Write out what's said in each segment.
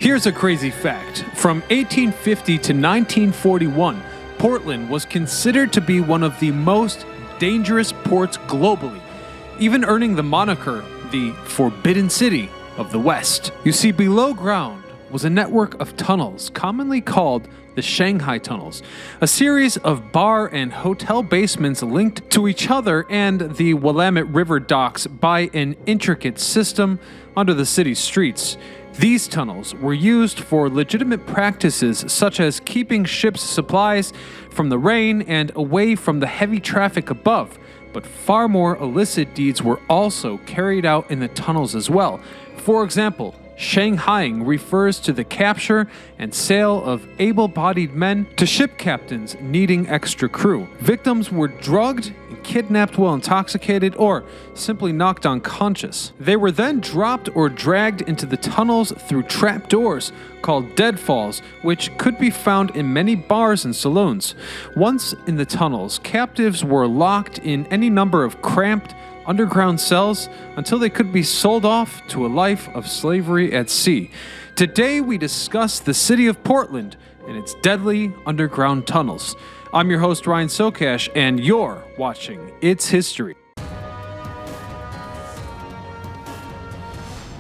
Here's a crazy fact. From 1850 to 1941, Portland was considered to be one of the most dangerous ports globally, even earning the moniker the Forbidden City of the West. You see, below ground was a network of tunnels commonly called the Shanghai Tunnels, a series of bar and hotel basements linked to each other and the Willamette River docks by an intricate system under the city's streets. These tunnels were used for legitimate practices such as keeping ships' supplies from the rain and away from the heavy traffic above, but far more illicit deeds were also carried out in the tunnels as well. For example, Shanghaiing refers to the capture and sale of able-bodied men to ship captains needing extra crew. Victims were drugged and kidnapped while intoxicated or simply knocked unconscious. They were then dropped or dragged into the tunnels through trapdoors called deadfalls, which could be found in many bars and saloons. Once in the tunnels, captives were locked in any number of cramped, underground cells until they could be sold off to a life of slavery at sea. Today we discuss the city of Portland and its deadly underground tunnels. I'm your host Ryan Sokash, and you're watching It's History.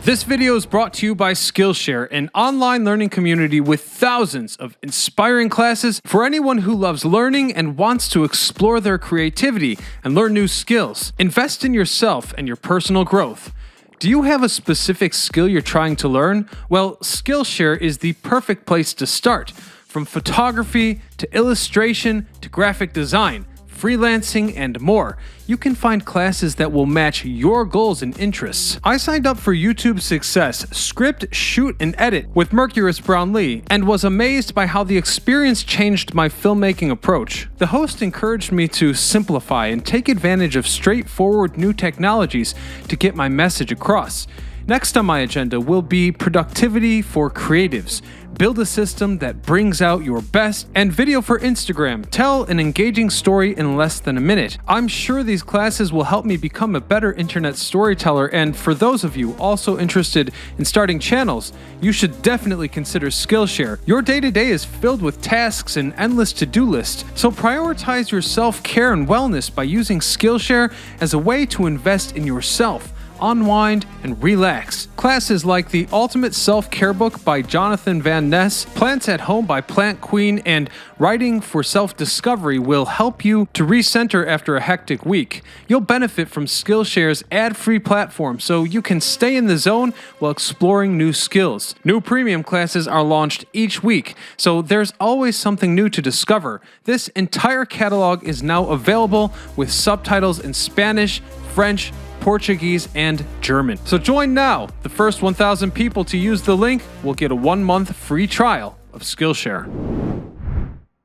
This video is brought to you by Skillshare, an online learning community with thousands of inspiring classes for anyone who loves learning and wants to explore their creativity and learn new skills. Invest in yourself and your personal growth. Do you have a specific skill you're trying to learn? Well, Skillshare is the perfect place to start. From photography to illustration to graphic design, freelancing, and more, you can find classes that will match your goals and interests. I signed up for YouTube Success, Script, Shoot, and Edit with Mercurius Brownlee, and was amazed by how the experience changed my filmmaking approach. The host encouraged me to simplify and take advantage of straightforward new technologies to get my message across. Next on my agenda will be productivity for creatives. Build a system that brings out your best, and video for Instagram. Tell an engaging story in less than a minute. I'm sure these classes will help me become a better internet storyteller, and for those of you also interested in starting channels, you should definitely consider Skillshare. Your day-to-day is filled with tasks and endless to-do lists, so prioritize your self-care and wellness by using Skillshare as a way to invest in yourself, unwind, and relax. Classes like the Ultimate Self-Care Book by Jonathan Van Ness, Plants at Home by Plant Queen, and Writing for Self-Discovery will help you to recenter after a hectic week. You'll benefit from Skillshare's ad-free platform so you can stay in the zone while exploring new skills. New premium classes are launched each week, so there's always something new to discover. This entire catalog is now available with subtitles in Spanish, French, Portuguese, and German. So join now. The first 1,000 people to use the link will get a 1-month free trial of Skillshare.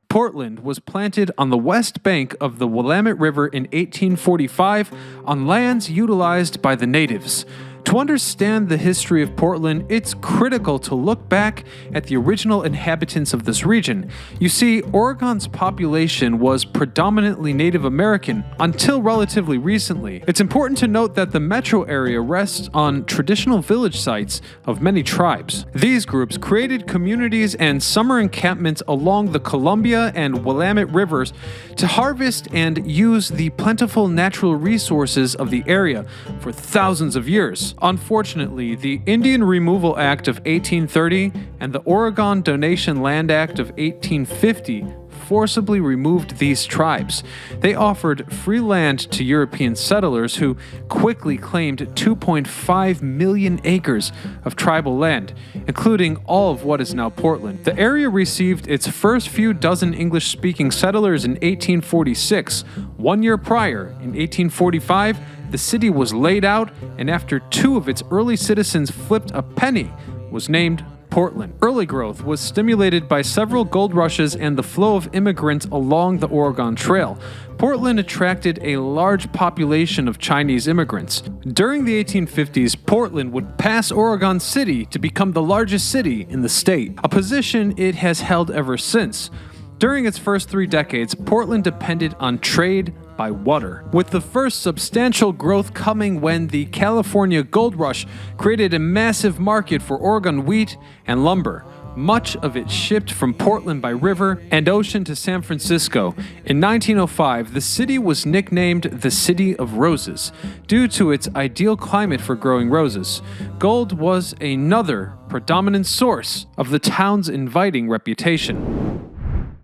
Portland was planted on the west bank of the Willamette River in 1845 on lands utilized by the natives. To understand the history of Portland, it's critical to look back at the original inhabitants of this region. You see, Oregon's population was predominantly Native American until relatively recently. It's important to note that the metro area rests on traditional village sites of many tribes. These groups created communities and summer encampments along the Columbia and Willamette rivers to harvest and use the plentiful natural resources of the area for thousands of years. Unfortunately, the Indian Removal Act of 1830 and the Oregon Donation Land Act of 1850 forcibly removed these tribes. They offered free land to European settlers who quickly claimed 2.5 million acres of tribal land, including all of what is now Portland. The area received its first few dozen English-speaking settlers in 1846. 1 year prior, in 1845, the city was laid out, and after 2 of its early citizens flipped a penny, was named Portland. Early growth was stimulated by several gold rushes and the flow of immigrants along the Oregon Trail. Portland attracted a large population of Chinese immigrants. During the 1850s, Portland would pass Oregon City to become the largest city in the state, a position it has held ever since. During its first 3 decades, Portland depended on trade, by water, with the first substantial growth coming when the California gold rush created a massive market for Oregon wheat and lumber. Much of it shipped from Portland by river and ocean to San Francisco. In 1905, the city was nicknamed the City of Roses due to its ideal climate for growing roses. Gold was another predominant source of the town's inviting reputation.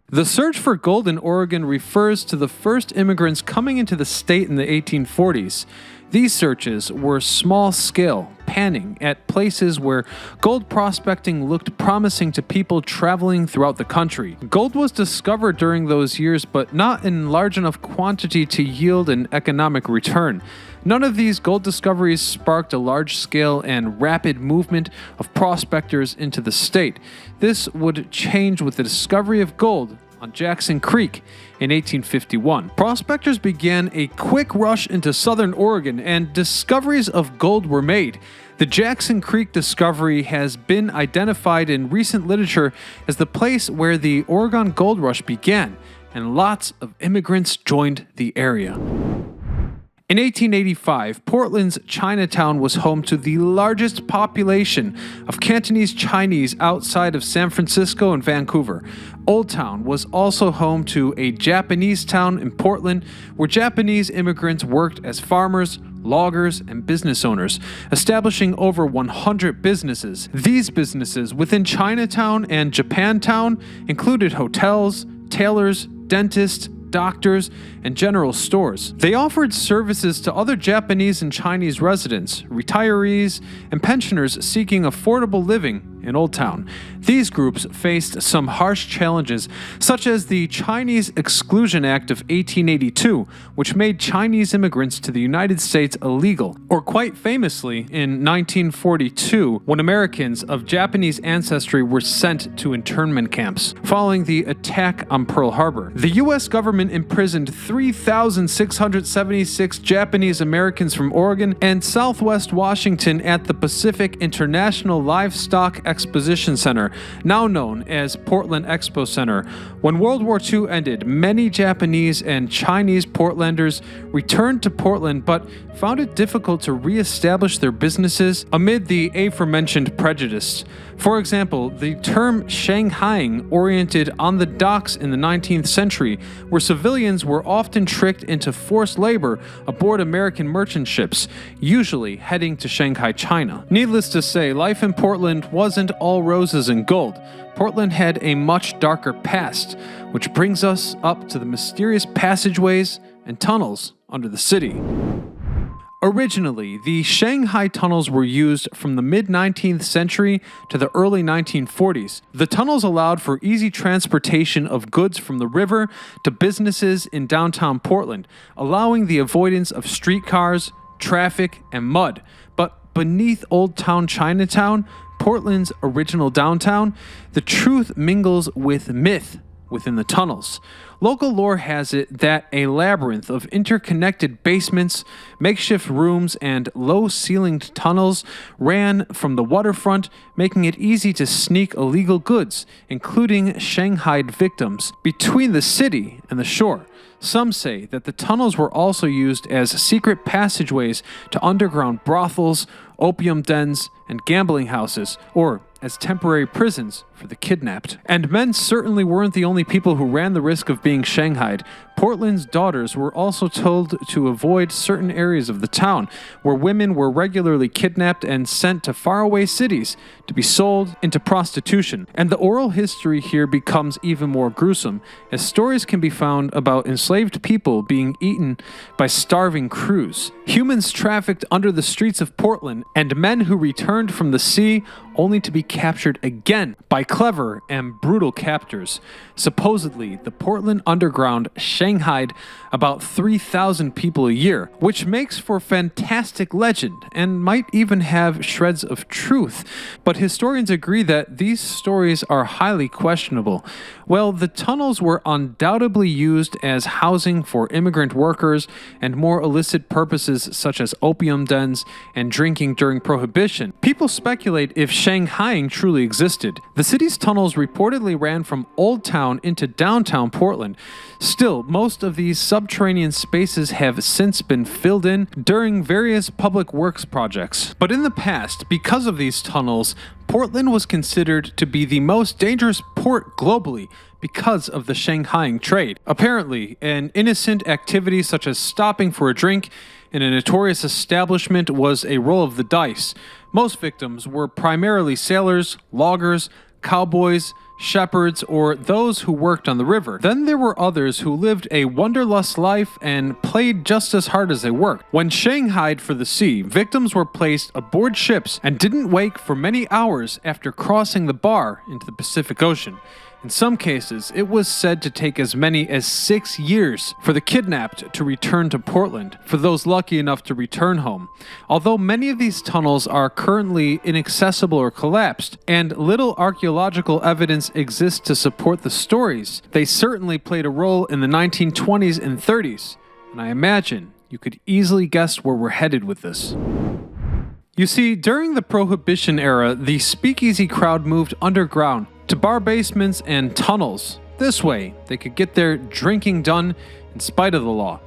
The search for gold in Oregon refers to the first immigrants coming into the state in the 1840s. These searches were small-scale, panning at places where gold prospecting looked promising to people traveling throughout the country. Gold was discovered during those years, but not in large enough quantity to yield an economic return. None of these gold discoveries sparked a large-scale and rapid movement of prospectors into the state. This would change with the discovery of gold on Jackson Creek in 1851. Prospectors began a quick rush into southern Oregon, and discoveries of gold were made. The Jackson Creek discovery has been identified in recent literature as the place where the Oregon Gold Rush began, and lots of immigrants joined the area. In 1885, Portland's Chinatown was home to the largest population of Cantonese Chinese outside of San Francisco and Vancouver. Old Town was also home to a Japanese town in Portland, where Japanese immigrants worked as farmers, loggers, and business owners, establishing over 100 businesses. These businesses within Chinatown and Japantown included hotels, tailors, dentists, doctors, and general stores. They offered services to other Japanese and Chinese residents, retirees, and pensioners seeking affordable living in Old Town. These groups faced some harsh challenges, such as the Chinese Exclusion Act of 1882, which made Chinese immigrants to the United States illegal, or quite famously in 1942, when Americans of Japanese ancestry were sent to internment camps. Following the attack on Pearl Harbor, the U.S. government imprisoned 3,676 Japanese Americans from Oregon and Southwest Washington at the Pacific International Livestock Exposition Center, now known as Portland Expo Center. When World War II ended, many Japanese and Chinese Portlanders returned to Portland but found it difficult to re-establish their businesses amid the aforementioned prejudice. For example, the term Shanghaiing oriented on the docks in the 19th century, where civilians were often tricked into forced labor aboard American merchant ships, usually heading to Shanghai, China. Needless to say, life in Portland wasn't all roses and gold. Portland had a much darker past, which brings us up to the mysterious passageways and tunnels under the city. Originally, the Shanghai Tunnels were used from the mid-19th century to the early 1940s. The tunnels allowed for easy transportation of goods from the river to businesses in downtown Portland, allowing the avoidance of streetcars, traffic, and mud. But beneath Old Town Chinatown, Portland's original downtown, the truth mingles with myth within the tunnels. Local lore has it that a labyrinth of interconnected basements, makeshift rooms, and low-ceilinged tunnels ran from the waterfront, making it easy to sneak illegal goods, including Shanghaied victims, between the city and the shore. Some say that the tunnels were also used as secret passageways to underground brothels, opium dens, and gambling houses, or as temporary prisons for the kidnapped. And men certainly weren't the only people who ran the risk of being shanghaied. Portland's daughters were also told to avoid certain areas of the town, where women were regularly kidnapped and sent to faraway cities to be sold into prostitution. And the oral history here becomes even more gruesome, as stories can be found about enslaved people being eaten by starving crews, humans trafficked under the streets of Portland, and men who returned from the sea only to be captured again by clever and brutal captors. Supposedly, the Portland Underground shanghaied about 3,000 people a year, which makes for fantastic legend and might even have shreds of truth. But historians agree that these stories are highly questionable. Well, the tunnels were undoubtedly used as housing for immigrant workers and more illicit purposes such as opium dens and drinking during Prohibition. People speculate if Shanghaiing truly existed. The city's tunnels reportedly ran from Old Town into downtown Portland. Still, most of these subterranean spaces have since been filled in during various public works projects. But in the past, because of these tunnels, Portland was considered to be the most dangerous port globally because of the Shanghaiing trade. Apparently, an innocent activity such as stopping for a drink in a notorious establishment was a roll of the dice. Most victims were primarily sailors, loggers, cowboys, shepherds, or those who worked on the river. Then there were others who lived a wanderlust life and played just as hard as they worked. When shanghaied for the sea, victims were placed aboard ships and didn't wake for many hours after crossing the bar into the Pacific Ocean. In some cases, it was said to take as many as 6 years for the kidnapped to return to Portland, for those lucky enough to return home. Although many of these tunnels are currently inaccessible or collapsed, and little archaeological evidence exists to support the stories, they certainly played a role in the 1920s and 30s, and I imagine you could easily guess where we're headed with this. You see, during the Prohibition era, the speakeasy crowd moved underground to bar basements and tunnels. This way, they could get their drinking done in spite of the law.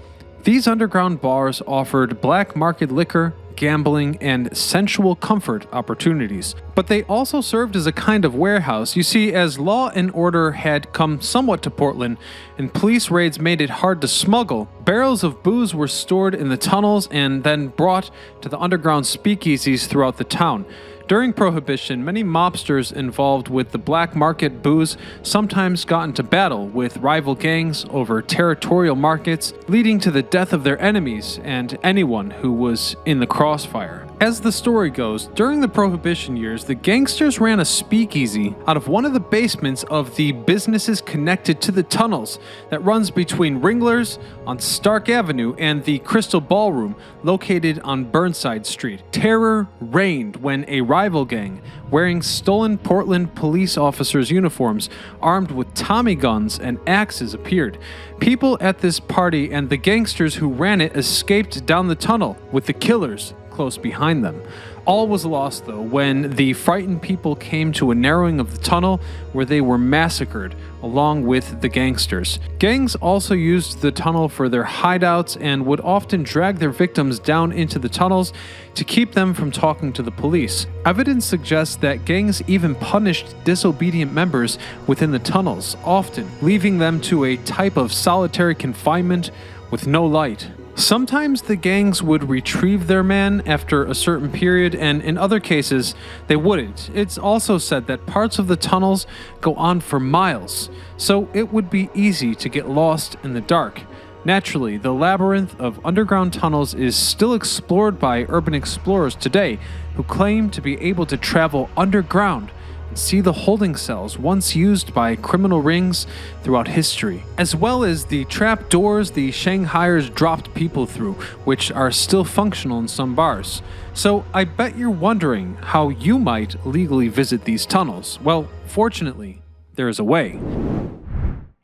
These underground bars offered black market liquor, gambling, and sensual comfort opportunities. But they also served as a kind of warehouse. You see, as law and order had come somewhat to Portland, and police raids made it hard to smuggle, barrels of booze were stored in the tunnels and then brought to the underground speakeasies throughout the town. During Prohibition, many mobsters involved with the black market booze sometimes got into battle with rival gangs over territorial markets, leading to the death of their enemies and anyone who was in the crossfire. As the story goes, during the Prohibition years, the gangsters ran a speakeasy out of one of the basements of the businesses connected to the tunnels that runs between Ringler's on Stark Avenue and the Crystal Ballroom located on Burnside Street. Terror reigned when a rival gang, wearing stolen Portland police officers' uniforms, armed with Tommy guns and axes, appeared. People at this party and the gangsters who ran it escaped down the tunnel, with the killers close behind them. All was lost, though, when the frightened people came to a narrowing of the tunnel where they were massacred, along with the gangsters. Gangs also used the tunnel for their hideouts and would often drag their victims down into the tunnels to keep them from talking to the police. Evidence suggests that gangs even punished disobedient members within the tunnels, often leaving them to a type of solitary confinement with no light. Sometimes the gangs would retrieve their man after a certain period, and in other cases, they wouldn't. It's also said that parts of the tunnels go on for miles, so it would be easy to get lost in the dark. Naturally, the labyrinth of underground tunnels is still explored by urban explorers today, who claim to be able to travel underground and see the holding cells once used by criminal rings throughout history, as well as the trapdoors the Shanghaiers dropped people through, which are still functional in some bars. So I bet you're wondering how you might legally visit these tunnels. Well, fortunately, there is a way.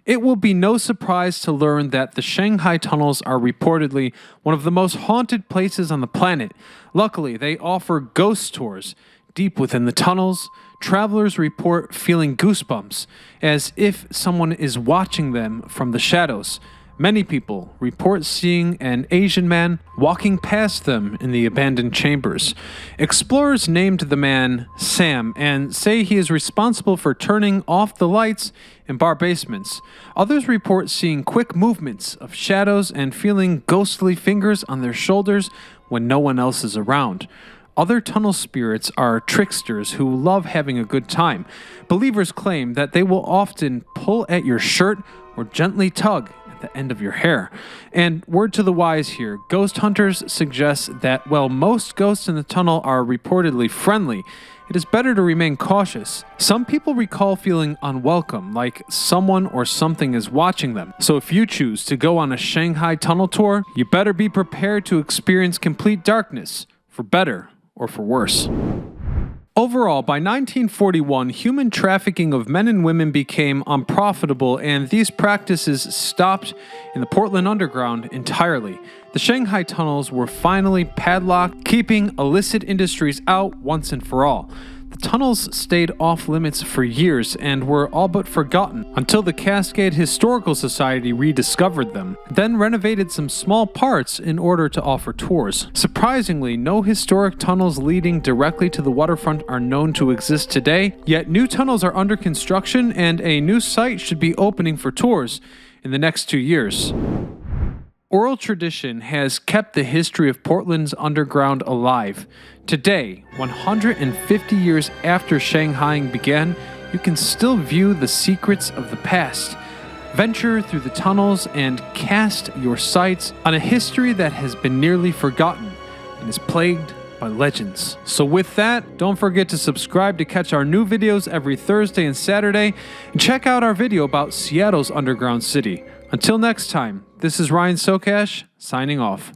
It will be no surprise to learn that the Shanghai Tunnels are reportedly one of the most haunted places on the planet. Luckily, they offer ghost tours. Deep within the tunnels, travelers report feeling goosebumps, as if someone is watching them from the shadows. Many people report seeing an Asian man walking past them in the abandoned chambers. Explorers named the man Sam and say he is responsible for turning off the lights in bar basements. Others report seeing quick movements of shadows and feeling ghostly fingers on their shoulders when no one else is around. Other tunnel spirits are tricksters who love having a good time. Believers claim that they will often pull at your shirt or gently tug at the end of your hair. And word to the wise here, ghost hunters suggest that while most ghosts in the tunnel are reportedly friendly, it is better to remain cautious. Some people recall feeling unwelcome, like someone or something is watching them. So if you choose to go on a Shanghai tunnel tour, you better be prepared to experience complete darkness, for better or for worse. Overall, by 1941, human trafficking of men and women became unprofitable, and these practices stopped in the Portland Underground entirely. The Shanghai Tunnels were finally padlocked, keeping illicit industries out once and for all. The tunnels stayed off limits for years and were all but forgotten until the Cascade Historical Society rediscovered them, then renovated some small parts in order to offer tours. Surprisingly, no historic tunnels leading directly to the waterfront are known to exist today, yet new tunnels are under construction and a new site should be opening for tours in the next 2 years. Oral tradition has kept the history of Portland's underground alive. Today, 150 years after Shanghaiing began, you can still view the secrets of the past, venture through the tunnels, and cast your sights on a history that has been nearly forgotten and is plagued by legends. So with that, don't forget to subscribe to catch our new videos every Thursday and Saturday, and check out our video about Seattle's underground city. Until next time, this is Ryan Sokash, signing off.